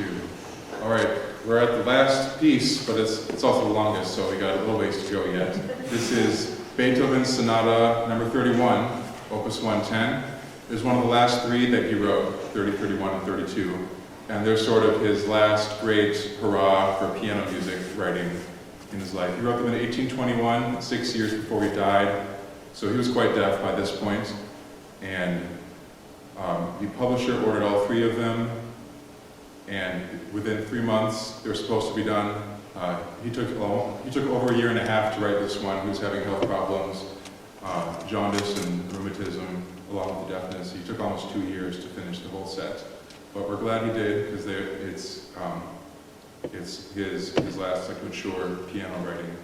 2. All right, we're at the last piece, but it's also the longest, so we got a little ways to go yet. This is Beethoven's Sonata No. 31, Opus 110. It's one of the last 3 that he wrote, 30, 31, and 32. And they're sort of his last great hurrah for piano music writing in his life. He wrote them in 1821, 6 years before he died. So he was quite deaf by this point. And the publisher ordered all 3 of them. And within 3 months, they were supposed to be done. He took over a year and a half to write this one. He was having health problems, jaundice and rheumatism, along with the deafness. He took almost 2 years to finish the whole set. But we're glad he did, because it's his last mature piano writing.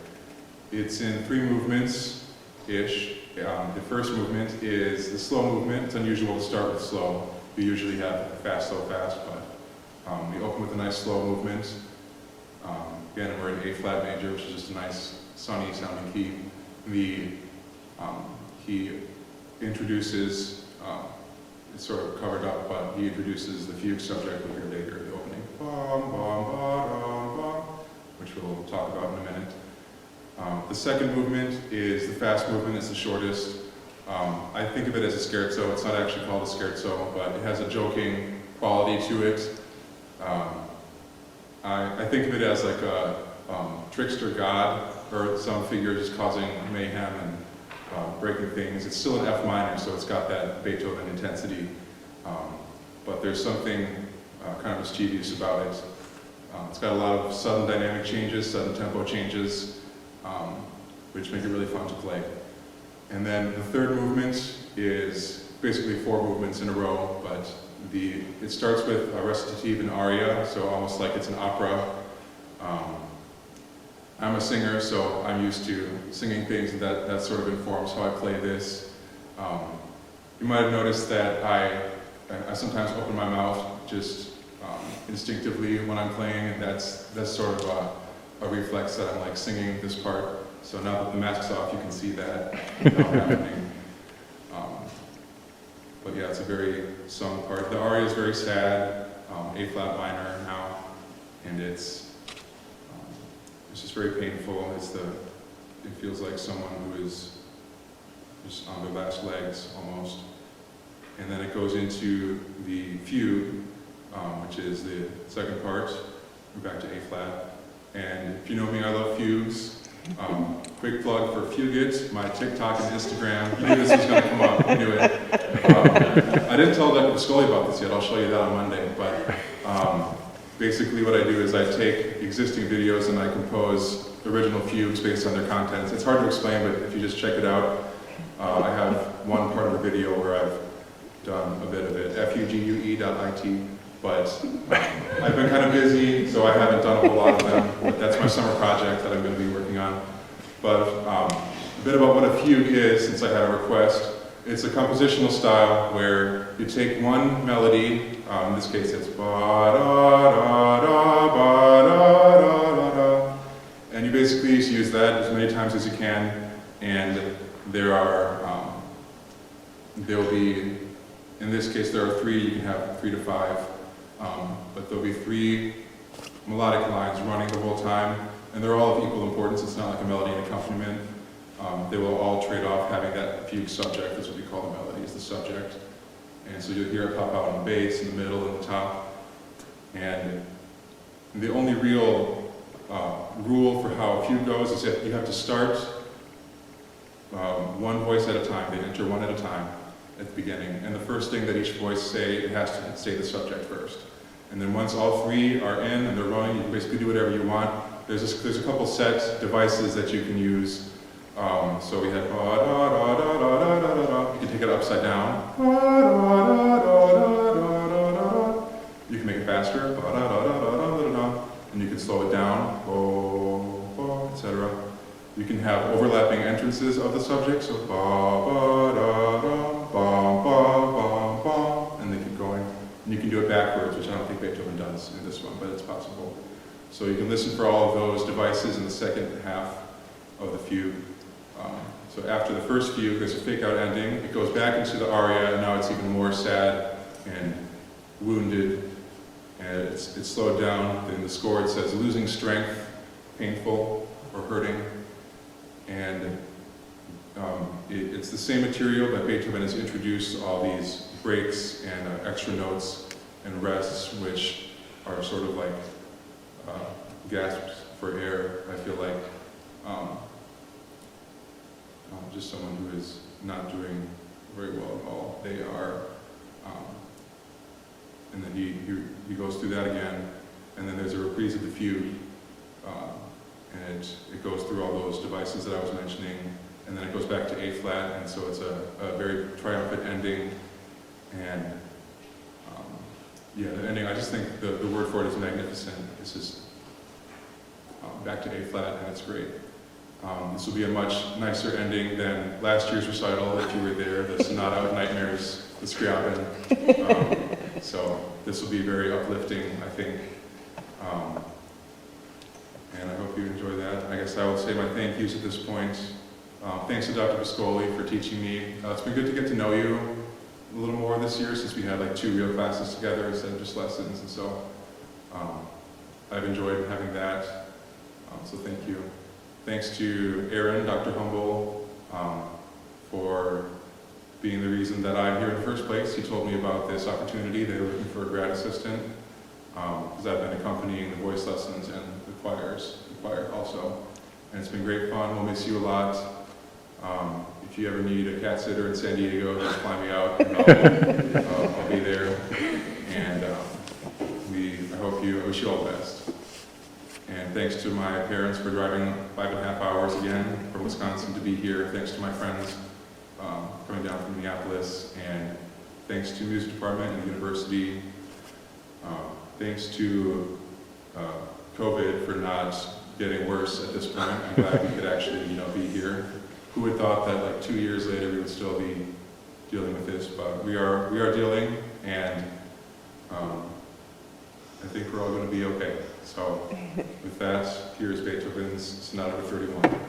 It's in 3 movements-ish. The first movement is the slow movement. It's unusual to start with slow. We usually have fast, slow, fast, but we open with a nice slow movement. Again, we're in A-flat major, which is just a nice, sunny sounding key. He introduces, it's sort of covered up, but he introduces the fugue subject we'll hear later, the opening, bum, bum, ba, dum, bum, which we'll talk about in a minute. The second movement is the fast movement. It's the shortest. I think of it as a scherzo. It's not actually called a scherzo, but it has a joking quality to it. I think of it as like a trickster god, or some figure just causing mayhem and breaking things. It's still in F minor, so it's got that Beethoven intensity, but there's something kind of mischievous about it. It's got a lot of sudden dynamic changes, sudden tempo changes, which make it really fun to play. And then the third movement is basically 4 movements in a row, but it starts with a recitative and aria, so almost like it's an opera. I'm a singer, so I'm used to singing things, and that sort of informs how I play this. You might have noticed that I sometimes open my mouth just instinctively when I'm playing, and that's sort of a reflex that I'm like singing this part. So now that the mask's off, you can see that now happening. But yeah, it's a very sung part. The aria is very sad, A-flat minor now, and it's just very painful. It feels like someone who is just on their last legs almost. And then it goes into the fugue, which is the second part. We're back to A-flat. And if you know me, I love fugues. Quick plug for Fugit, my TikTok and Instagram. You knew this was going to come up. You knew it. I didn't tell Dr. Pascoli about this yet. I'll show you that on Monday. But basically what I do is I take existing videos and I compose original fugues based on their contents. It's hard to explain, but if you just check it out, I have one part of the video where I've done a bit of it, fugue.it. But I've been kind of busy, so I haven't done a whole lot of them. But that's my summer project that I'm going to be working on. But a bit about what a fugue is, since I had a request. It's a compositional style where you take one melody, in this case it's ba-da-da-da, ba-da-da-da-da, and you basically use that as many times as you can, and there'll be, in this case there are 3, you can have 3 to 5, but there'll be 3 melodic lines running the whole time, and they're all of equal importance. It's not like a melody and accompaniment. They will all trade off having that fugue subject. That's what we call the melody, is the subject. And so you'll hear it pop out on the bass, in the middle, and the top. And the only real rule for how a fugue goes is that you have to start one voice at a time. They enter one at a time at the beginning. And the first thing that each voice say, it has to say the subject first. And then once all 3 are in and they're running, you can basically do whatever you want. There's a couple set devices that you can use. So we have ba-da-da-da-da-da-da-da. You can take it upside down. Ba-da-da-da-da-da-da-da. You can make it faster. Ba-da-da-da-da-da-da-da. And you can slow it down, etc. You can have overlapping entrances of the subject, so ba-ba-da-da-bum-ba-bum-bum, and they keep going. And you can do it backwards, which I don't think Beethoven does in this one, but it's possible. So you can listen for all of those devices in the second half of the fugue. So after the first fugue, there's a fake-out ending. It goes back into the aria, and now it's even more sad and wounded And it's slowed down. In the score it says losing strength, painful, or hurting. And it's the same material that Beethoven has introduced all these breaks and extra notes and rests, which are sort of like gasps for air, I feel like. Just someone who is not doing very well at all. They are, and then he goes through that again, and then there's a reprise of the fugue, and it goes through all those devices that I was mentioning, and then it goes back to A flat, and so it's a very triumphant ending, and yeah, the ending, I just think the word for it is magnificent. It's just back to A flat, and it's great. This will be a much nicer ending than last year's recital, if you were there, the Sonata of Nightmares, the Scriabin. So this will be very uplifting, I think. And I hope you enjoy that. I guess I will say my thank yous at this point. Thanks to Dr. Biscoli for teaching me. It's been good to get to know you a little more this year, since we had like 2 real classes together instead of just lessons, and so I've enjoyed having that. So thank you. Thanks to Aaron, Dr. Humble, for being the reason that I'm here in the first place. He told me about this opportunity. They were looking for a grad assistant, because I've been accompanying the voice lessons and the choir also. And it's been great fun. We'll miss you a lot. If you ever need a cat sitter in San Diego, just fly me out, and I'll be there. And I wish you all the best. And thanks to my parents for driving 5.5 hours again from Wisconsin to be here. Thanks to my friends coming down from Minneapolis. And thanks to the music department and the university. Thanks to COVID for not getting worse at this point. I'm glad we could actually, be here. Who would thought that like 2 years later we would still be dealing with this? But we are dealing, and I think we're all going to be okay. So with that, here's Beethoven's Sonata No. 31.